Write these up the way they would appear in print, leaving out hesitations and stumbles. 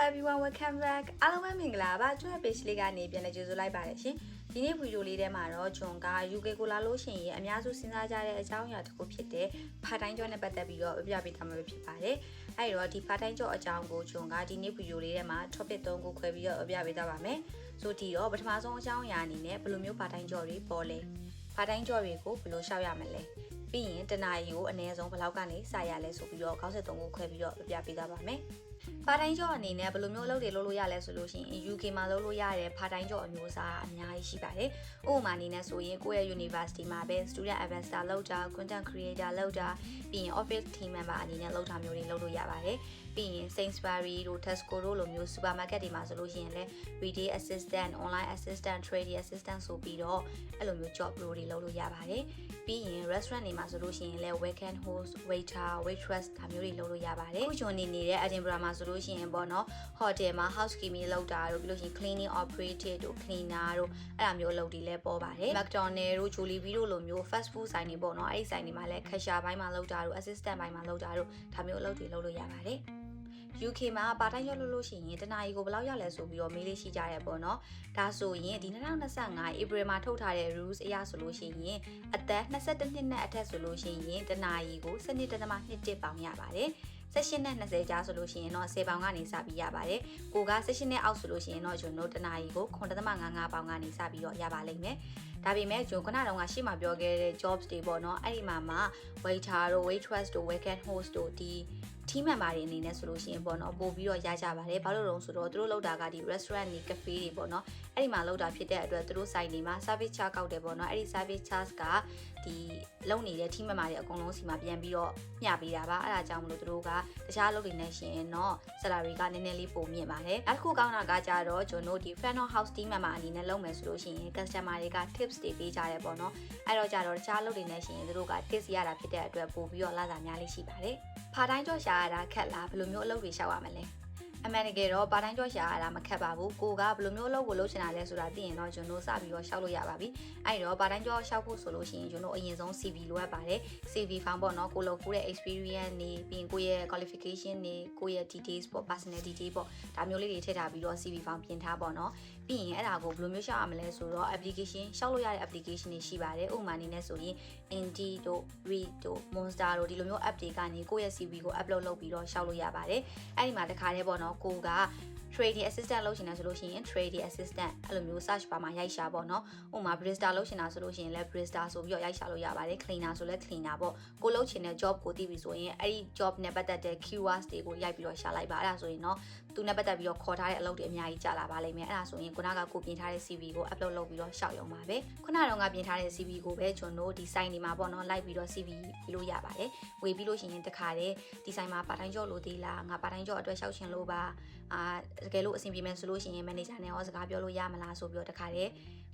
everyone, welcome back. အားလုံးပဲမင်္ဂလာပါကျွန်တော် page လေးကနေပြန်လည်ကြိုဆိုလိုက်ပါတယ်ရှင်ဒီနေ့ဗီဒီယိုလေးထဲမှာတော့ကျွန်တော်က UK ကိုလာလို့ရှိရင်အများစုစဉ်းစားကြတဲ့အကြောင်းအရာတစ်ခုဖြစ်တဲ့ part time job နဲ့ပတ်သက်ပြီးတော့ပြပြပေးထားမှာဖြစ်ပါတယ်အဲ့တော့ဒီ part time job အကြောင်းကိုကျွန်တော်ကဒီနေ့ဗီဒီယိုလေးထဲမှာ topic 3ခုခွဲပြီးတော့ပြပြပေးသွားပါမယ်ဆိုဒီတော့ပထမဆုံးအကြောင်းအရာအနေနဲ့ဘယ်လိုမျိုး part time job တွေပေါ်လဲ part time job တွေကိုဘယ်လိုရှောက်ရမလဲပြီးရင်တနာရီကိုအနည်းဆုံးဘယ်လောက်ကနေစရလဲဆိုပြီးတော့ခေါင်းစဉ်3ခုခွဲပြီးတော့ပြပြပေးသွားပါမယ်part time job အနေနဲ့ဘယ်လိုမျိုးအလုပ်တွေလုပ်လို့ရလဲဆိုလို့ရှိရင် UK မှာလုပ်လို့ရတဲ့ part time job အမျိုးအစားအများကြီးရှိပါတယ်။ဥပမာအနေနဲ့ဆိုရင်ကိုယ့်ရဲ့ university မှာပဲ student ambassador လုပ်တာ content creator လုပ်တာပြီးရင် office team member အနေနဲ့လုပ်တာမျိုးတွေလုပ်လို့ရပါတယ်။ပြီးရင် Sainsbury တို့ Tesco တို့လိုမျိုး supermarket တွေမှာဆိုလို့ရှိရင်လည်း retail assistant, online assistant, trading assistant ဆိုပြီးတော့အဲ့လိုမျိုး job တွေလုပ်လို့ရပါတယ်။ပြီးရင် restaurant တွေမှာဆိုလို့ရှိရင်လည်း weekend host, waiter, waitress ဒါမျိုးတွေလုပ်လို့ရပါတယ်။အခုကျွန်တော်နေနေတဲ့ Edinburgh မှာဆိုလို့ရှိရင်ပေါ့နော် hotel မှာ housekeeping လုပ်တာတို့ပြီးလို့ရှိရင် cleaning operative တို့ cleaner တို့အဲ့ဒါမျိုးအလုပ်တွေလည်းပေါ်ပါတယ် McDonald တို့ Jollibee တို့လိုမျိုး fast food ဆိုင်တွေပေါ့နော်အဲ့ဒီဆိုင်တွေမှာလည်း cashier ဘိုင်းမှာလုပ်တာတို့ assistant ဘိုင်းမှာလုပ်တာတို့ဒါမျိုးအလုပ်တွေလုပ်လို့ရပါတယ် UK မှာ part time job လုပ်လို့ရှိရင်တနာရီကိုဘယ်လောက်ရလဲဆိုပြီးတော့မေးလေးရှိကြတယ်ပေါ့နော်ဒါဆိုရင်ဒီ2025 April မှာထုတ်ထားတဲ့ rules အရဆိုလို့ရှိရင်အသက်22နှစ်နဲ့အထက်ဆိုလို့ရှိရင်တနာရီကို12.21ပေါင်ရပါတယ်16နဲ့20ကြားဆိုလို့ရှိရင်တော့10ပေါင်ကနေစပြီးရပါတယ်။ကိုက16နဲ့အောက်ဆိုလို့ရှိရင်တော့ကျွန်တော်တနာရီကို9.55ပေါင်ကနေစပြီးတော့ရပါလိမ့်မယ်။ဒါပေမဲ့ကျွန်တော်ခုနတုန်းကရှေ့မှာပြောခဲ့တဲ့ jobs တွေပေါ့နော်အဲ့ဒီမှာ waiter တို့ waitress တို့ weekend host တို့ဒီ team member တွေအနေနဲ့ဆိုလို့ရှိရင်ပေါ့နော်ပို့ပြီးတော့ရကြပါတယ်ဘာလို့လဲဆိုတော့သူတို့လောက်တာကဒီ restaurant တွေ cafe တွေပေါ့နော်အဲ့ဒီမှာလောက်တာဖြစ်တဲ့အတွက်သူတို့ဆိုင်တွေမှာ service charge ကောက်တယ်ပေါ့နော်အဲ့ဒီ service charge ကဒီလုံနေတဲ့ team member တွေအကုန်လုံးစီမှာပြန်ပြီးတော့မျှပေးတာပါအဲ့ဒါကြောင့်မလို့သူတို့ကတခြားအလုပ်တွေနဲ့ရှင်တော့ salary ကနည်းနည်းလေးပိုမြင့်ပါတယ်နောက်တစ်ခုကောင်းတာကကြတော့ကျွန်တော်တို့ဒီ front of house team member အနေနဲ့လုပ်မယ်ဆိုလို့ရှိရင် customer တွေက tips တွေပေးကြတယ်ပေါ့နော်အဲ့တော့ကြတော့တခြားအလုပ်တွေနဲ့ရှင်သူတို့က tips ရတာဖြစ်တဲ့အတွက်ပို့ပြီးတော့လာစာများလေးရှိပါတယ်part time job ရှာရတာခက်လားဘယ်လိုမျိုးအလုပ်တွေရှောက်ရမလဲအမှန်တကယ်တော့ part time job ရှာရတာမခက်ပါဘူးကိုကဘယ်လိုမျိုးအလုပ်ကိုလုပ်ချင်တာလဲဆိုတာသိရင်တော့ကျွန်တော်စပြီးတော့ရှောက်လို့ရပါပြီအဲ့တော့ part time job ရှောက်ဖို့ဆိုလို့ရှိရင်ကျွန်တော်အရင်ဆုံး CV လိုအပ်ပါတယ် CV form ပေါ့နော်ကိုလုပ်ဖို့တဲ့ experience နေပြီးရင်ကိုရဲ့ qualification နေကိုရဲ့ details ပေါ့ personal detail ပေါ့ဒါမျိုးလေးတွေထည့်ထားပြီးတော့ CV form ပြင်ထားပေါ့နော်ပြီးရင်အဲ့ဒါကိုဘယ်လိုမျိုးရှောက်ရမလဲဆိုတော့ application ရှောက်လို့ရတဲ့ application တွေရှိပါတယ်ဥပမာအနေနဲ့ဆိုရင် Indeed တို့ Reed တို့ Monster တို့ဒီလိုမျိုး app တွေကနေကိုရဲ့ CV ကို upload လုပ်ပြီးတော့ရှောက်လို့ရပါတယ်အဲ့ဒီမှာတခါတည်းပေါ့နော်ကိုက trading assistant လုပ်ချင်တာဆိုလို့ရှိရင် trading assistant အဲ့လိုမျိုး search bar မှာရိုက်ရှာပေါ့နော်ဥပမာ barista လုပ်ချင်တာဆိုလို့ရှိရင်လည်း barista ဆိုပြီးတော့ရိုက်ရှာလို့ရပါတယ် cleaner ဆိုလည်း cleaner ပေါ့ကိုလုပ်ချင်တဲ့ job ကိုသိပြီဆိုရင်အဲ့ဒီ job နဲ့ပတ်သက်တဲ့ keywords တွေကိုရိုက်ပြီးတော့ရှာလိုက်ပါအဲ့ဒါဆိုရင်တော့သူနဲ့ပတ်သက်ပြီးတော့ခေါ်ထားတဲ့အလုပ်တွေအများကြီးကြာလာပါလိမ့်မယ်အဲ့ဒါဆိုရင်ခုနကကိုပြင်ထားတဲ့ CV ကို upload လုပ်ပြီးတော့ရှောက်ရုံပါပဲခုနကတော့ပြင်ထားတဲ့ CV ကိုပဲကျွန်တော်ဒီ site တွေမှာပေါ့နော်လိုက်ပြီးတော့ CV ပြီးလို့ရပါတယ်ဝေပြီးလို့ရှိရင်တခါတည်းဒီ site မှာ part time job လို့သေးလားငါ part time job အတွက်ရှောက်ချင်လို့ပါတကယ်လို့အဆင်ပြေမယ်ဆိုလို့ရှိရင် manager နဲ့ရောစကားပြောလို့ရမလားဆိုပြီးတော့တခါတည်း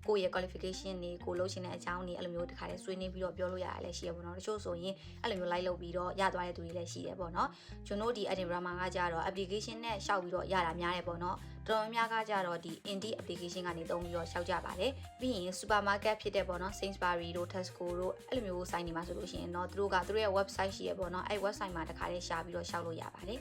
ကိုယ့်ရဲ့ qualification တွေကိုလုပ်ချင်တဲ့အကြောင်းတွေအဲ့လိုမျိုးတခါတည်းဆွေးနွေးပြီးတော့ပြောလို့ရတယ်လည်းရှိရပေါ့နော်တချို့ဆိုရင်အဲ့လိုမျိုးလိုက်လုပ်ပြီးတော့ရသွားတဲ့သူတွေလည်းရှိတယ်ပေါ့နော်ကျွန်တော်ဒီ Edinburgh မှာကကြတော့ application နဲ့ရှောက်ပြီးတော့ရတာများတယ်ပေါ့နော်တော်တော်များကကြတော့ဒီ Indeed application ကနေသုံးပြီးတော့ရှောက်ကြပါတယ်ပြီးရင် supermarket ဖြစ်တဲ့ပေါ့နော် Sainsbury တို့ Tesco တို့အဲ့လိုမျိုးဆိုင်တွေမှာဆိုလို့ရှိရင်တော့သူတို့ရဲ့ website ရှိရပေါ့နော်အဲ့ website မှာတခါတည်းရှာပြီးတော့ရှောက်လို့ရပါတယ်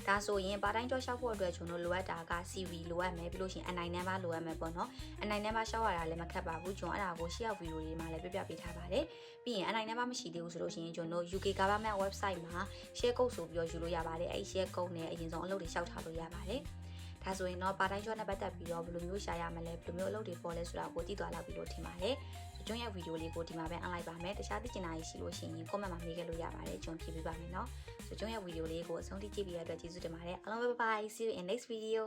ဒါဆိုရင် part time job ရှောက်ဖို့အတွက်ကျွန်တော်လိုအပ်တာက CV လိုအပ်မယ်ပြီးလို့ရှိရင် NI number လိုအပ်မယ်ပေါ့နော် NI number ရှောက်ရတာလည်းမခက်ပါဘူးကျွန်တော်အဲ့ဒါကိုရှေ့ရောက်ဗီဒီယိုလေးမှာလည်းပြပြပေးထားပါတယ်ပြီးရင် NI number မရှိသေးဘူးဆိုလို့ရှိရင်ကျွန်တော် UK government website မှာ share code ဆိုပြီးတော့ယူလို့ရပါတယ်အဲ့ share code နဲ့အရင်ဆုံးအလုပ်တွေရှောက်ထားလို့ရပါတယ်ဒါဆိုရင်တော့ part time job နဲ့ပတ်သက်ပြီးတော့ဘယ်လိုမျိုးရှာရမလဲဘယ်လိုမျိုးအလုပ်တွေပေါ်လဲဆိုတာကိုသိသွားလောက်ပြီလို့ထင်ပါတယ်ကျွန်တော်ရဲ့ဗီဒီယိုလေးကိုဒီမှာပဲအန်လိုက်ပါမယ်တခြားသိချင်တာရှိလို့ရှိရင် comment မှာမေးခဲ့လို့ရပါတယ်ကျွန်တော်ဖြေပေးပါမယ်เนาะကျွန်တော်ရဲ့ဗီဒီယိုလေးကိုအဆုံးထိကြည့်ပြီးရတဲ့အတွက်ကျေးဇူးတင်ပါတယ်အားလုံးပဲ bye bye see you in next video